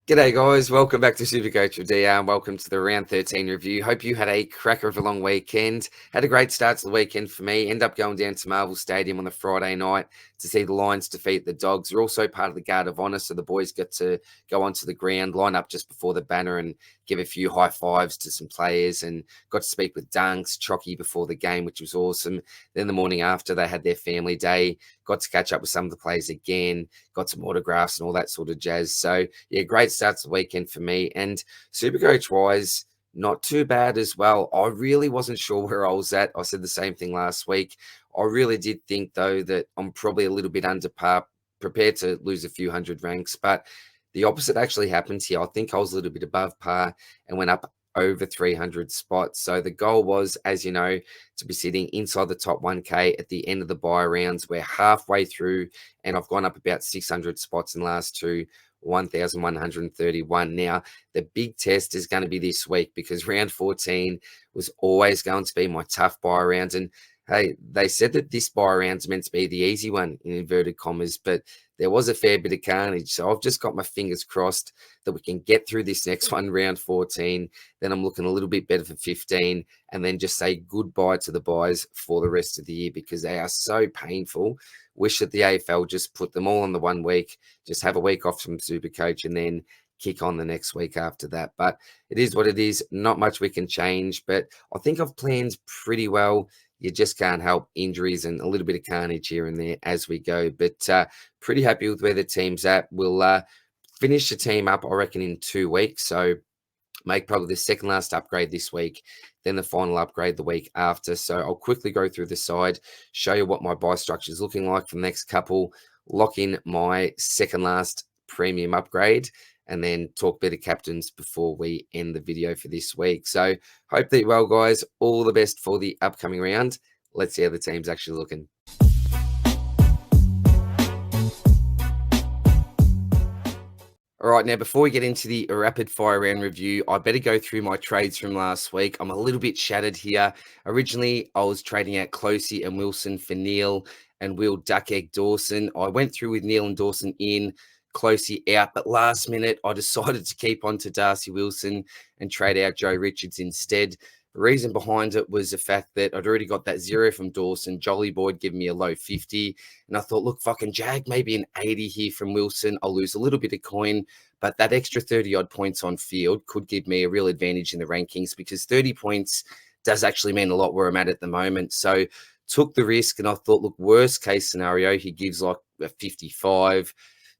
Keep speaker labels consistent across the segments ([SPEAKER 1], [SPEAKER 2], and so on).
[SPEAKER 1] G'day guys, welcome back to Supercoach with DR and welcome to the round 13 review. Hope you had a cracker of a long weekend. Had a great start to the weekend for me. End up going down to Marvel Stadium on the Friday night to see the Lions defeat the Dogs. We're also part of the Guard of Honour, so the boys get to go onto the ground, line up just before the banner and give a few high fives to some players, and got to speak with Dunks, Chocky before the game, which was awesome. Then the morning after, they had their family day, got to catch up with some of the players again, got some autographs and all that sort of jazz. So yeah, great start to the weekend for me. And Supercoach wise, not too bad as well. I really wasn't sure where I was at. I said the same thing last week. I really did think though that I'm probably a little bit under par, prepared to lose a few hundred ranks, but the opposite actually happened here. I think I was a little bit above par and went up over 300 spots. So the goal was, as you know, to be sitting inside the top 1K at the end of the buy rounds. We're halfway through, and I've gone up about 600 spots in the last two. 1,131. Now, the big test is going to be this week because round 14 was always going to be my tough buy round. And hey, they said that this buy round's meant to be the easy one in inverted commas, but there was a fair bit of carnage. So I've just got my fingers crossed that we can get through this next one, round 14. Then I'm looking a little bit better for 15, and then just say goodbye to the buys for the rest of the year because they are so painful. Wish that the AFL just put them all on the 1 week, just have a week off from Supercoach and then kick on the next week after that. But it is what it is. Not much we can change, but I think I've planned pretty well. You just can't help injuries and a little bit of carnage here and there as we go. But pretty happy with where the team's at. We'll finish the team up, I reckon, in 2 weeks. So make probably the second last upgrade this week, then the final upgrade the week after. So I'll quickly go through the side, show you what my buy structure is looking like for the next couple, lock in my second last premium upgrade, and then talk better captains before we end the video for this week. So hope that you're well, guys. All the best for the upcoming round. Let's see how the team's actually looking. All right, now before we get into the rapid fire round review, I better go through my trades from last week. I'm a little bit shattered here. Originally, I was trading out Closey and Wilson for Neil and Will Duck Egg Dawson. I went through with Neil and Dawson in, Closey out, but last minute I decided to keep on to Darcy Wilson and trade out Joe Richards instead. The reason behind it was the fact that I'd already got that 0 from Dawson. Jolly Boyd giving me a low 50. And I thought, look, fucking jag, maybe an 80 here from Wilson. I'll lose a little bit of coin, but that extra 30-odd points on field could give me a real advantage in the rankings because 30 points does actually mean a lot where I'm at the moment. So took the risk and I thought, look, worst case scenario, he gives like a 55,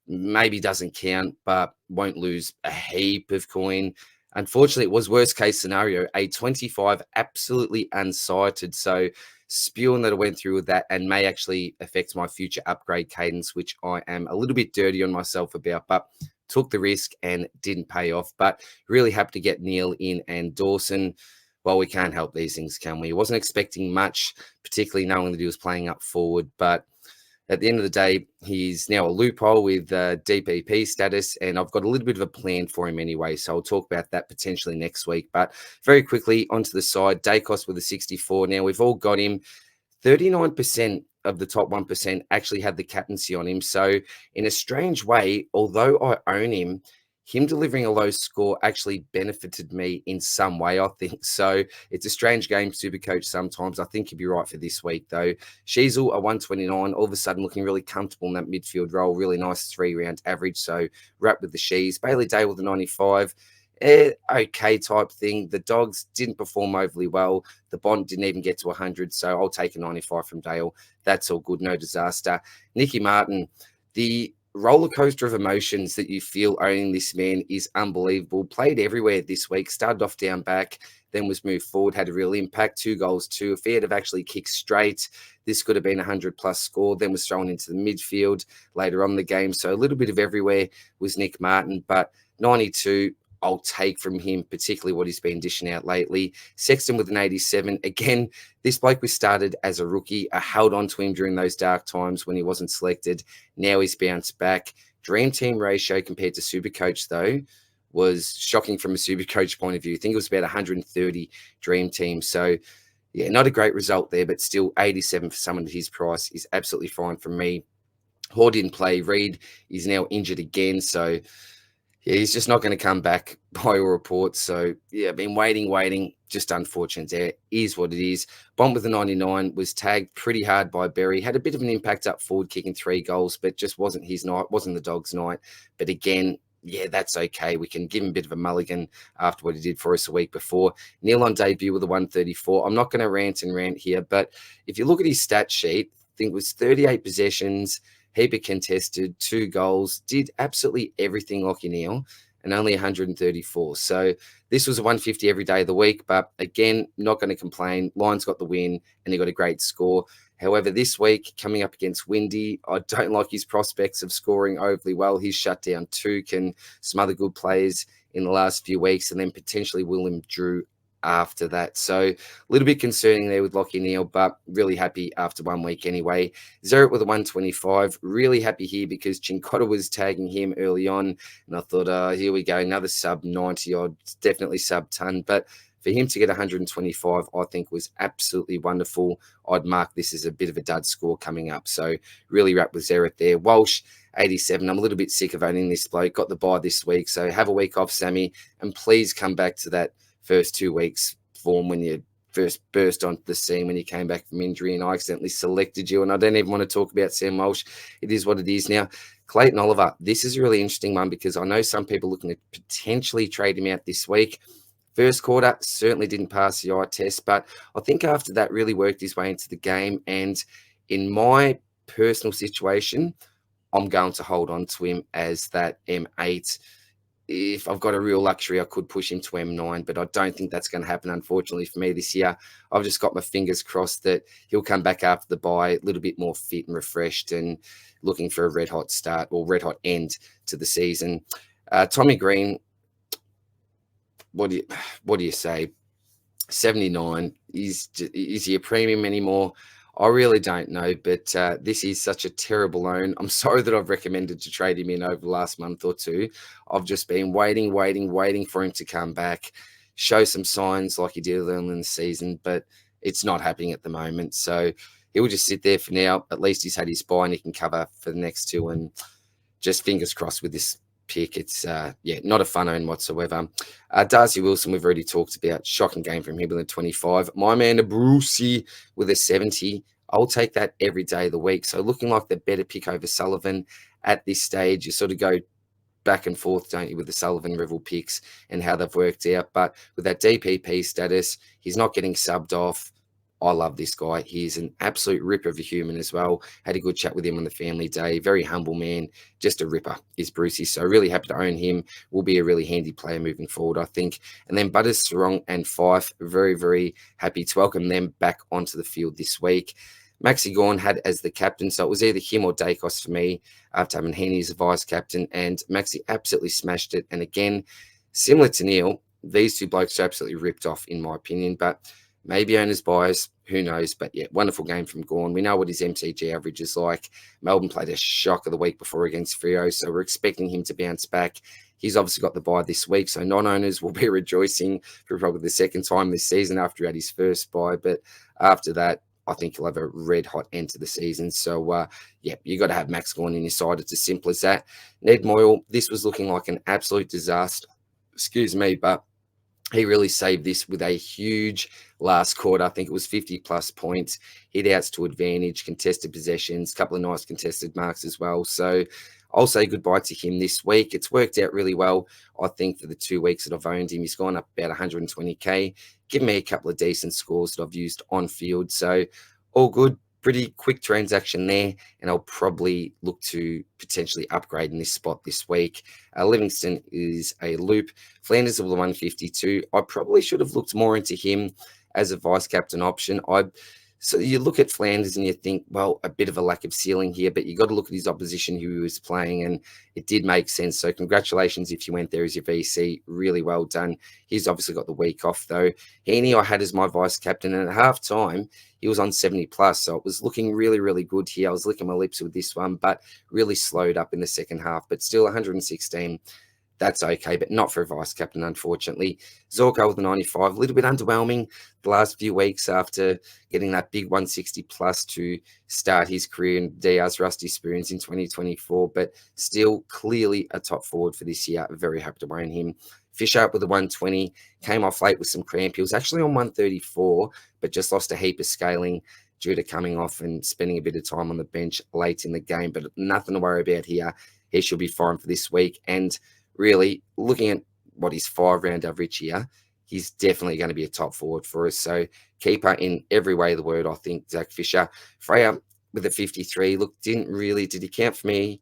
[SPEAKER 1] maybe doesn't count, but won't lose a heap of coin. Unfortunately, it was worst case scenario, a 25 absolutely unsighted. So spewing that I went through with that and may actually affect my future upgrade cadence, which I am a little bit dirty on myself about, but took the risk and didn't pay off. But really happy to get Neil in and Dawson. Well, we can't help these things, can we? Wasn't expecting much, particularly knowing that he was playing up forward, but at the end of the day, he's now a loophole with DPP status, and I've got a little bit of a plan for him anyway, so I'll talk about that potentially next week. But very quickly, onto the side, Dacos with a 64. Now, we've all got him. 39% of the top 1% actually had the captaincy on him. So in a strange way, although I own him delivering a low score actually benefited me in some way, I think. So it's a strange game, Supercoach, sometimes. I think he'd be right for this week, though. Sheasel, a 129, all of a sudden looking really comfortable in that midfield role. Really nice 3-round average, so wrap with the Shees. Bailey Day with a 95. Okay type thing. The Dogs didn't perform overly well. The Bond didn't even get to 100, so I'll take a 95 from Dale. That's all good, no disaster. Nicky Martin, the roller coaster of emotions that you feel owning this man is unbelievable. Played everywhere this week, started off down back, then was moved forward, had a real impact, 2 goals too. If he had have actually kicked straight, this could have been a 100-plus score, then was thrown into the midfield later on in the game. So a little bit of everywhere was Nick Martin, but 92, I'll take from him, particularly what he's been dishing out lately. Sexton with an 87. Again, this bloke was started as a rookie. I held on to him during those dark times when he wasn't selected. Now he's bounced back. Dream team ratio compared to Supercoach, though, was shocking from a Supercoach point of view. I think it was about 130 dream team. So, yeah, not a great result there, but still 87 for someone at his price is absolutely fine for me. Horde didn't play. Reed is now injured again, so Yeah, he's just not going to come back by all reports. So yeah, I've been waiting. Just unfortunate there. Is what it is. Bond with the 99 was tagged pretty hard by Berry. Had a bit of an impact up forward, kicking 3 goals, but just wasn't his night. Wasn't the Dogs' night. But again, yeah, that's okay. We can give him a bit of a mulligan after what he did for us a week before. Neil on debut with a 134. I'm not going to rant here, but if you look at his stat sheet, I think it was 38 possessions, heap of contested, 2 goals, did absolutely everything Lockie Neal, and only 134. So this was a 150 every day of the week, but again, not going to complain. Lions got the win, and he got a great score. However, this week, coming up against Windy, I don't like his prospects of scoring overly well. He's shut down Took and some other good players in the last few weeks, and then potentially William Drew after that. So a little bit concerning there with Lockie Neal, but really happy after 1 week anyway. Zerrett with a 125. Really happy here because Chincotta was tagging him early on, and I thought, here we go, another sub 90 odd, definitely sub ton. But for him to get 125, I think was absolutely wonderful. I'd mark this as a bit of a dud score coming up. So really wrapped with Zerrett there. Walsh, 87. I'm a little bit sick of owning this bloke. Got the bye this week. So have a week off, Sammy, and please come back to that first 2 weeks form when you first burst onto the scene when you came back from injury and I accidentally selected you. And I don't even want to talk about Sam Walsh. It is what it is now. Clayton Oliver, this is a really interesting one because I know some people looking to potentially trade him out this week. First quarter certainly didn't pass the eye test, but I think after that really worked his way into the game. And in my personal situation, I'm going to hold on to him as that M8. If I've got a real luxury, I could push him to M9, but I don't think that's going to happen, unfortunately, for me this year. I've just got my fingers crossed that he'll come back after the bye a little bit more fit and refreshed and looking for a red-hot start or red-hot end to the season. Tommy Green, what do you say? 79. Is he a premium anymore? I really don't know, but this is such a terrible loan. I'm sorry that I've recommended to trade him in over the last month or two. I've just been waiting for him to come back, show some signs like he did earlier in the season, but it's not happening at the moment. So he'll just sit there for now. At least he's had his bye and he can cover for the next two, and just fingers crossed with this pick. It's not a fun own whatsoever. Darcy Wilson, we've already talked about. Shocking game from him with a 25. My man Brucey with a 70. I'll take that every day of the week. So looking like the better pick over Sullivan at this stage. You sort of go back and forth, don't you, with the Sullivan Revel picks and how they've worked out. But with that DPP status, he's not getting subbed off. I love this guy. He's an absolute ripper of a human as well. Had a good chat with him on the family day. Very humble man. Just a ripper is Brucey. So really happy to own him. Will be a really handy player moving forward, I think. And then Butters, Sarong and Fife. Very, very happy to welcome them back onto the field this week. Maxi Gorn had as the captain, so it was either him or Dacos for me after having Heaney as a vice captain, and Maxi absolutely smashed it. And again, similar to Neil, these two blokes are absolutely ripped off, in my opinion, but maybe owners' bias, who knows? But yeah, wonderful game from Gorn. We know what his MCG average is like. Melbourne played a shocker the week before against Freo, so we're expecting him to bounce back. He's obviously got the bye this week, so non-owners will be rejoicing for probably the second time this season after he had his first bye. But after that, I think he'll have a red-hot end to the season. So, you got to have Max Gorn in your side. It's as simple as that. Ned Moyle, this was looking like an absolute disaster. Excuse me, but he really saved this with a huge last quarter. I think it was 50-plus points, hit-outs to advantage, contested possessions, a couple of nice contested marks as well. So I'll say goodbye to him this week. It's worked out really well, I think, for the 2 weeks that I've owned him. He's gone up about 120K, given me a couple of decent scores that I've used on field. So all good. Pretty quick transaction there, and I'll probably look to potentially upgrade in this spot this week. Livingston is a loop. Flanders will the 152. I probably should have looked more into him as a vice captain option. So you look at Flanders and you think, well, a bit of a lack of ceiling here, but you got to look at his opposition who he was playing, and it did make sense. So congratulations if you went there as your VC. Really well done. He's obviously got the week off, though. Heaney I had as my vice captain, and at half-time, he was on 70+, so it was looking really, really good here. I was licking my lips with this one, but really slowed up in the second half, but still 116. that's okay, but not for a vice captain, unfortunately. Zorko with a 95, a little bit underwhelming the last few weeks after getting that big 160 plus to start his career in DR's rusty spoons in 2024, but still clearly a top forward for this year. Very happy to own him. Fisher up with a 120, came off late with some cramp. He was actually on 134, but just lost a heap of scaling due to coming off and spending a bit of time on the bench late in the game, but nothing to worry about here. He should be fine for this week. And really, looking at what his 5-round average here, he's definitely going to be a top forward for us. So keeper in every way of the word, I think, Zach Fisher. Freya with a 53. Look, did he count for me?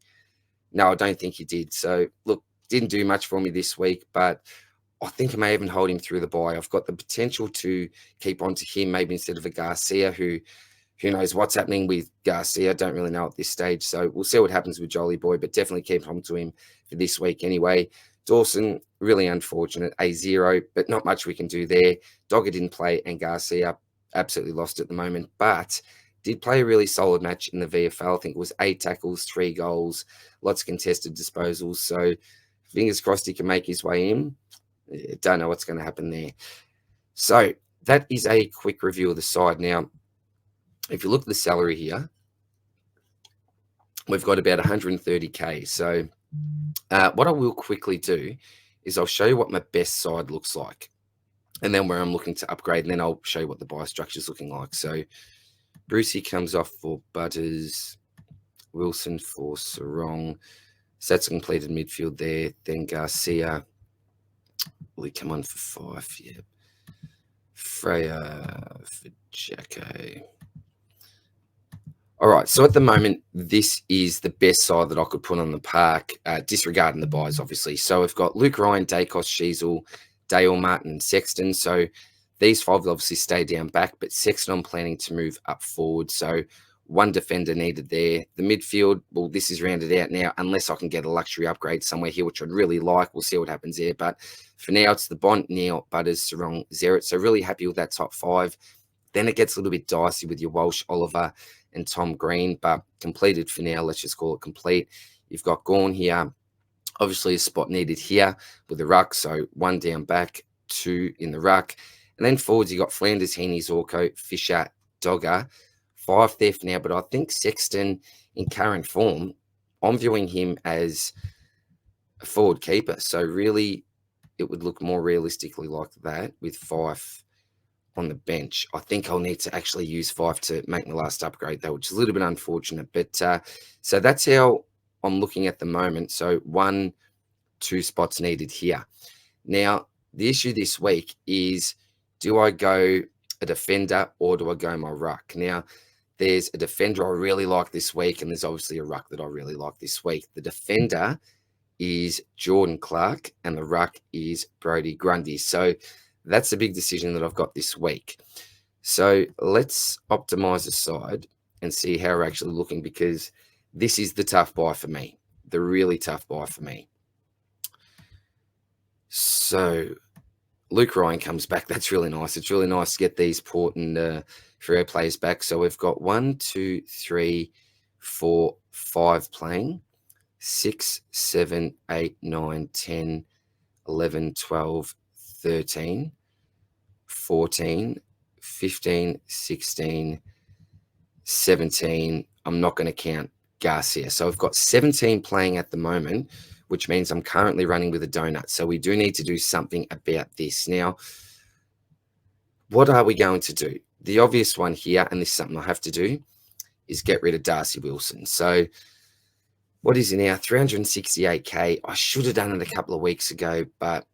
[SPEAKER 1] No, I don't think he did. So, look, didn't do much for me this week, but I think I may even hold him through the bye. I've got the potential to keep on to him, maybe instead of a Garcia, who knows what's happening with Garcia. Don't really know at this stage. So we'll see what happens with Jolly Boy, but definitely keep on to him for this week anyway. Dawson, really unfortunate, a 0, but not much we can do there. Dogger didn't play, and Garcia absolutely lost at the moment, but did play a really solid match in the VFL. I think it was 8 tackles, 3 goals, lots of contested disposals. So fingers crossed he can make his way in. Don't know what's going to happen there. So that is a quick review of the side. Now, if you look at the salary here, we've got about 130K. So what I will quickly do is I'll show you what my best side looks like, and then where I'm looking to upgrade, and then I'll show you what the buy structure is looking like. So Brucey comes off for Butters, Wilson for Sarong. So that's a completed midfield there. Then Garcia, will he come on for 5? Yeah. Freya for Jacko. All right, so at the moment, this is the best side that I could put on the park, disregarding the buys, obviously. So we've got Luke Ryan, Dacos, Sheasel, Dale, Martin, Sexton. So these 5 will obviously stay down back, but Sexton I'm planning to move up forward. So 1 defender needed there. The midfield, well, this is rounded out now, unless I can get a luxury upgrade somewhere here, which I'd really like. We'll see what happens there. But for now, it's the Bont, Neil, Butters, Sarong, Zeret. So really happy with that top 5. Then it gets a little bit dicey with your Walsh, Oliver, and Tom Green, but completed for now. Let's just call it complete. You've got Gorn here. Obviously, a spot needed here with the ruck. So 1 down back, 2 in the ruck. And then forwards, you got Flanders, Heaney, Zorko, Fisher, Dogger. 5 there for now, but I think Sexton, in current form, I'm viewing him as a forward keeper. So really, it would look more realistically like that with 5 on the bench. I think I'll need to actually use 5 to make my last upgrade, though, which is a little bit unfortunate. But so that's how I'm looking at the moment. So 1, 2 spots needed here. Now, the issue this week is, do I go a defender or do I go my ruck? Now, there's a defender I really like this week, and there's obviously a ruck that I really like this week. The defender is Jordan Clark, and the ruck is Brodie Grundy. So that's a big decision that I've got this week. So let's optimize the side and see how we're actually looking, because this is the tough buy for me, the really tough buy for me. So Luke Ryan comes back. That's really nice. It's really nice to get these Port and Freo players back. So we've got 1, 2, 3, 4, 5 playing. 6, 7, 8, 9, 10, 11, 12, 13, 14, 15, 16, 17. I'm not going to count Garcia. So I've got 17 playing at the moment, which means I'm currently running with a donut. So we do need to do something about this. Now, what are we going to do? The obvious one here, and this is something I have to do, is get rid of Darcy Wilson. So what is he now? 368K. I should have done it a couple of weeks ago, but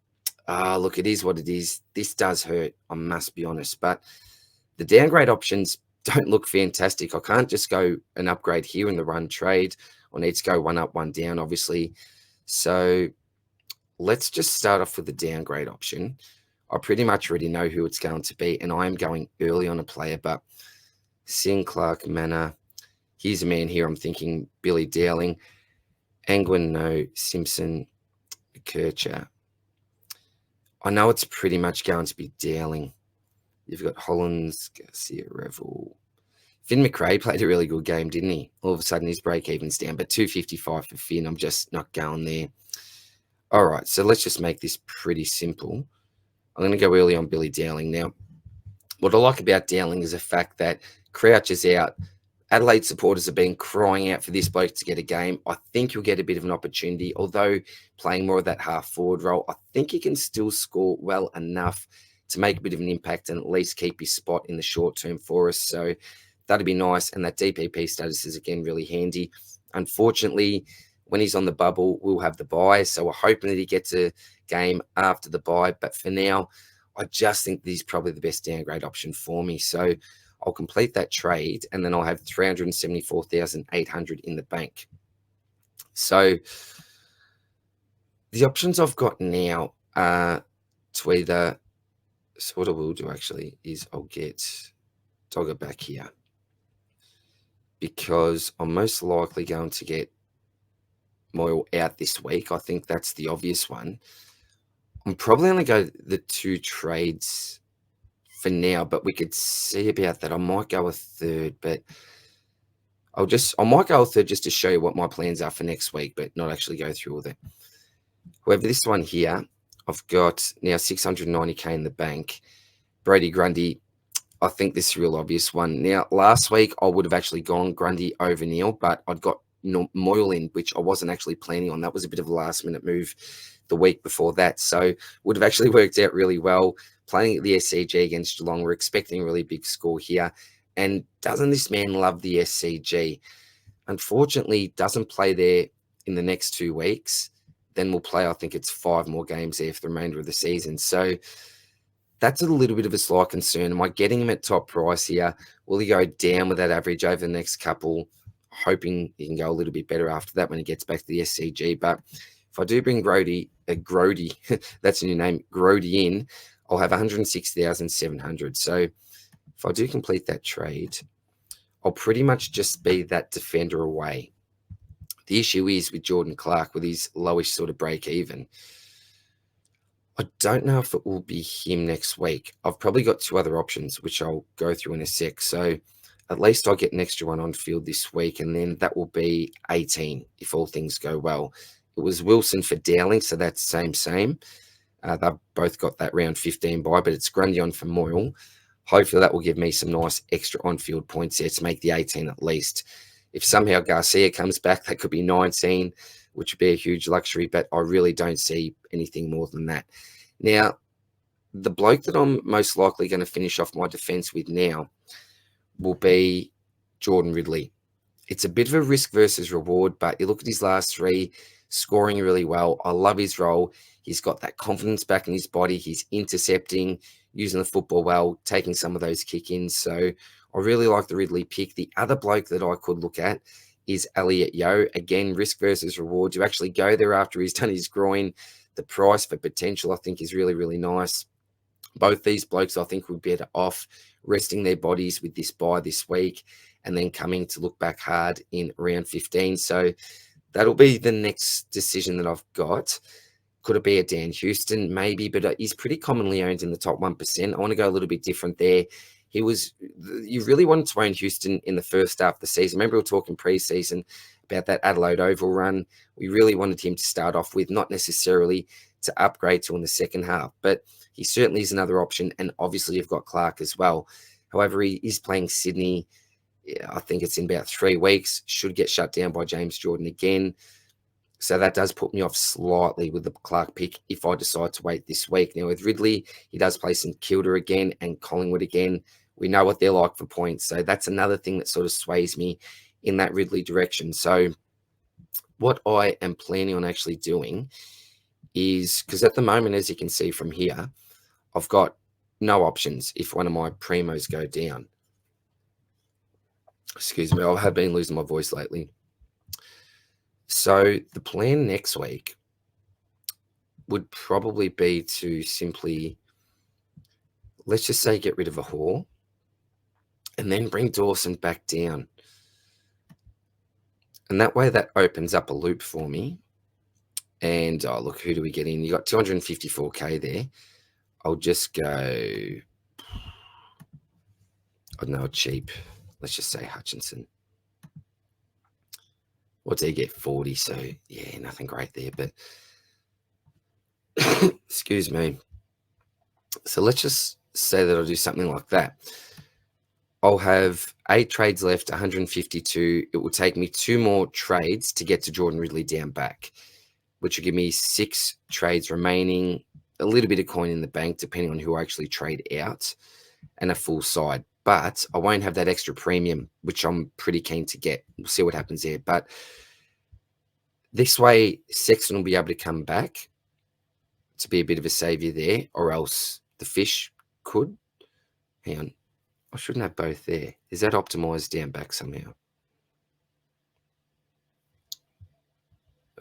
[SPEAKER 1] look, it is what it is. This does hurt, I must be honest. But the downgrade options don't look fantastic. I can't just go an upgrade here in the run trade. I need to go 1 up, 1 down, obviously. So let's just start off with the downgrade option. I pretty much already know who it's going to be, and I am going early on a player, but Singh, Clark, Manor. Here's a man here. I'm thinking Billy Dowling, Angwin, no, Simpson, Kircher. I know it's pretty much going to be Dowling. You've got Hollins, Garcia, Revel. Finn McRae played a really good game, didn't he? All of a sudden his break even's down, but 255 for Finn. I'm just not going there. All right, so let's just make this pretty simple. I'm going to go early on Billy Dowling. Now, what I like about Dowling is the fact that Crouch is out. Adelaide supporters have been crying out for this bloke to get a game. I think he'll get a bit of an opportunity, although playing more of that half forward role, I think he can still score well enough to make a bit of an impact and at least keep his spot in the short term for us. So that'd be nice. And that DPP status is again really handy. Unfortunately, when he's on the bubble, we'll have the bye. So we're hoping that he gets a game after the bye. But for now, I just think that he's probably the best downgrade option for me. So I'll complete that trade and then I'll have 374,800 in the bank. So the options I've got now are to either, so what I will do actually is I'll get Dogger back here because I'm most likely going to get Moyle out this week. I think that's the obvious one. I'm probably going to go the two trades for now, but we could see about that. I might go a third, but I might go a third just to show you what my plans are for next week, but not actually go through all that. However, this one here, I've got now 690k in the bank. Brady Grundy, I think this is a real obvious one. Now, last week I would have actually gone Grundy over Neil, but I'd got Moyle in, which I wasn't actually planning on. That was a bit of a last minute move the week before that. So would have actually worked out really well. Playing at the SCG against Geelong, we're expecting a really big score here. And doesn't this man love the SCG? Unfortunately, doesn't play there in the next 2 weeks. Then we'll play, I think it's 5 more games there for the remainder of the season. So that's a little bit of a slight concern. Am I getting him at top price here? Will he go down with that average over the next couple? Hoping he can go a little bit better after that when he gets back to the SCG. But if I do bring Grody, that's a new name, Grody in, I'll have 106,700. So if I do complete that trade, I'll pretty much just be that defender away. The issue is with Jordan Clark, with his lowish sort of break even, I don't know if it will be him next week. I've probably got 2 other options, which I'll go through in a sec. So at least I'll get an extra one on field this week, and then that will be 18 if all things go well. It was Wilson for Dowling, so that's same. They've both got that round 15 bye, but it's Grundy on for Moyle. Hopefully that will give me some nice extra on-field points there to make the 18 at least. If somehow Garcia comes back, that could be 19, which would be a huge luxury, but I really don't see anything more than that. Now, the bloke that I'm most likely going to finish off my defence with now will be Jordan Ridley. It's a bit of a risk versus reward, but you look at his last 3, scoring really well. I love his role. He's got that confidence back in his body. He's intercepting, using the football well, taking some of those kick-ins. So I really like the Ridley pick. The other bloke that I could look at is Elliot Yeo. Again, risk versus reward. To actually go there after he's done his groin, the price for potential, I think, is really, really nice. Both these blokes, I think, would be better off resting their bodies with this bye this week and then coming to look back hard in round 15. So that'll be the next decision that I've got. Could it be a Dan Houston? Maybe, but he's pretty commonly owned in the top 1%. I want to go a little bit different there. You really wanted to own Houston in the first half of the season. Remember, we were talking preseason about that Adelaide Oval run. We really wanted him to start off with, not necessarily to upgrade to in the second half, but he certainly is another option. And obviously, you've got Clark as well. However, he is playing Sydney. I think it's in about 3 weeks. Should get shut down by James Jordan again. So that does put me off slightly with the Clark pick if I decide to wait this week. Now, with Ridley, he does play St Kilda again and Collingwood again. We know what they're like for points. So that's another thing that sort of sways me in that Ridley direction. So what I am planning on actually doing is, because at the moment, as you can see from here, I've got no options if one of my primos go down. Excuse me, I have been losing my voice lately. So the plan next week would probably be to simply, let's just say, get rid of a Hall and then bring Dawson back down. And that way that opens up a loop for me. And look, who do we get in? You got 254k there. I'll just go, I don't know, cheap. Let's just say Hutchinson. What did he get? 40. So yeah, nothing great there. But Excuse me. So let's just say that I'll do something like that. I'll have 8 trades left, 152. It will take me 2 more trades to get to Jordan Ridley down back, which will give me 6 trades remaining, a little bit of coin in the bank, depending on who I actually trade out, and a full side. But I won't have that extra premium, which I'm pretty keen to get. We'll see what happens there. But this way, Sexton will be able to come back to be a bit of a saviour there, or else the fish could. Hang on. I shouldn't have both there. Is that optimized down back somehow?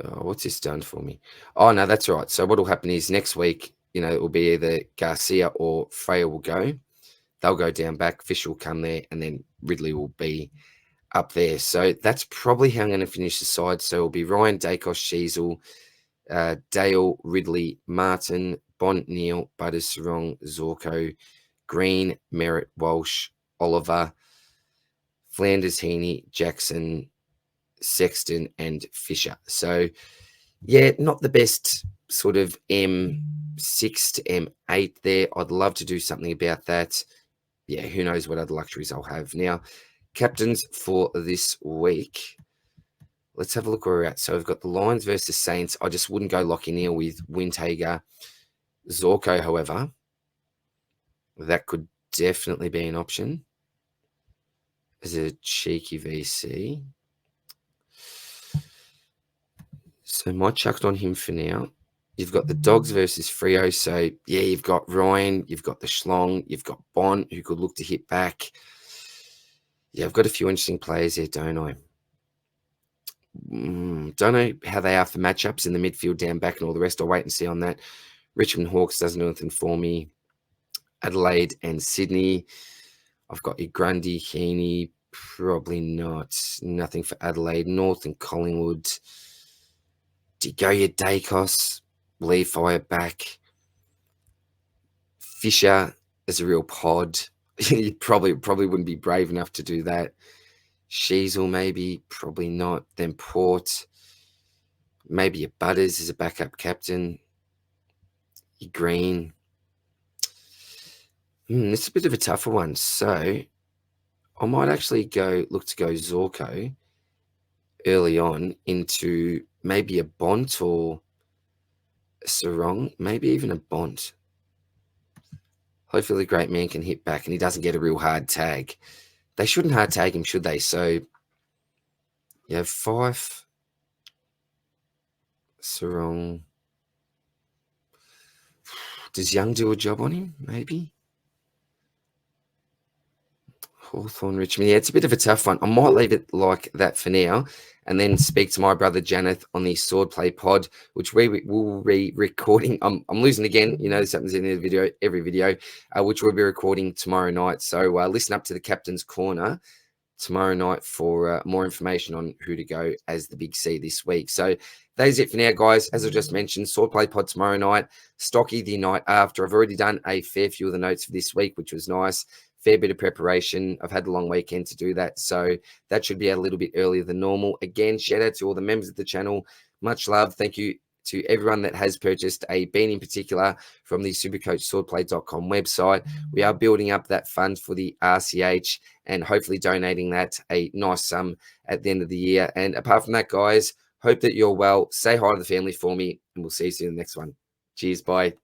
[SPEAKER 1] Oh, what's this done for me? Oh, no, that's right. So what will happen is next week, it will be either Garcia or Freya will go. They'll go down back. Fish will come there, and then Ridley will be up there. So that's probably how I'm going to finish the side. So it'll be Ryan, Dacos, Sheasel, Dale, Ridley, Martin, Bont, Neil, Butters, Sarong, Zorko, Green, Merritt, Walsh, Oliver, Flanders, Heaney, Jackson, Sexton, and Fisher. So, yeah, not the best sort of M6 to M8 there. I'd love to do something about that. Yeah, who knows what other luxuries I'll have. Now, captains for this week. Let's have a look where we're at. So we've got the Lions versus Saints. I just wouldn't go Lockie Neal with Windhager. Zorko, however, that could definitely be an option as a cheeky VC. So might chuck it on him for now. You've got the Dogs versus Freo. So, yeah, you've got Ryan, you've got the Schlong, you've got Bont, who could look to hit back. Yeah, I've got a few interesting players there, don't I? Don't know how they are for matchups in the midfield, down back, and all the rest. I'll wait and see on that. Richmond Hawks doesn't do anything for me. Adelaide and Sydney. I've got your Grundy, Heaney. Probably not. Nothing for Adelaide. North and Collingwood. Do you go your Dacos? Leave Fire back. Fisher is a real pod. You probably wouldn't be brave enough to do that. Sheasel, maybe. Probably not. Then Port. Maybe your Butters is a backup captain. Your Green. It's a bit of a tougher one. So I might actually look to go Zorko early on into maybe a Bont or a Sarong, maybe even a Bont. Hopefully the great man can hit back and he doesn't get a real hard tag. They shouldn't hard tag him, should they? So, yeah, Fife, Sarong. Does Young do a job on him? Maybe. Hawthorn, Richmond. Yeah, it's a bit of a tough one. I might leave it like that for now and then speak to my brother Janeth on the Swordplay pod, which we will be recording. I'm losing again. This happens in every video, which we'll be recording tomorrow night. So listen up to the Captain's Corner tomorrow night for more information on who to go as the Big C this week. So that is it for now, guys. As I just mentioned, Swordplay pod tomorrow night, Stocky the night after. I've already done a fair few of the notes for this week, which was nice. Fair bit of preparation. I've had a long weekend to do that, so that should be a little bit earlier than normal. Again, shout out to all the members of the channel. Much love. Thank you to everyone that has purchased a bean in particular from the supercoachswordplay.com website. We are building up that fund for the RCH and hopefully donating that a nice sum at the end of the year. And apart from that, guys, hope that you're well. Say hi to the family for me, and we'll see you soon in the next one. Cheers. Bye.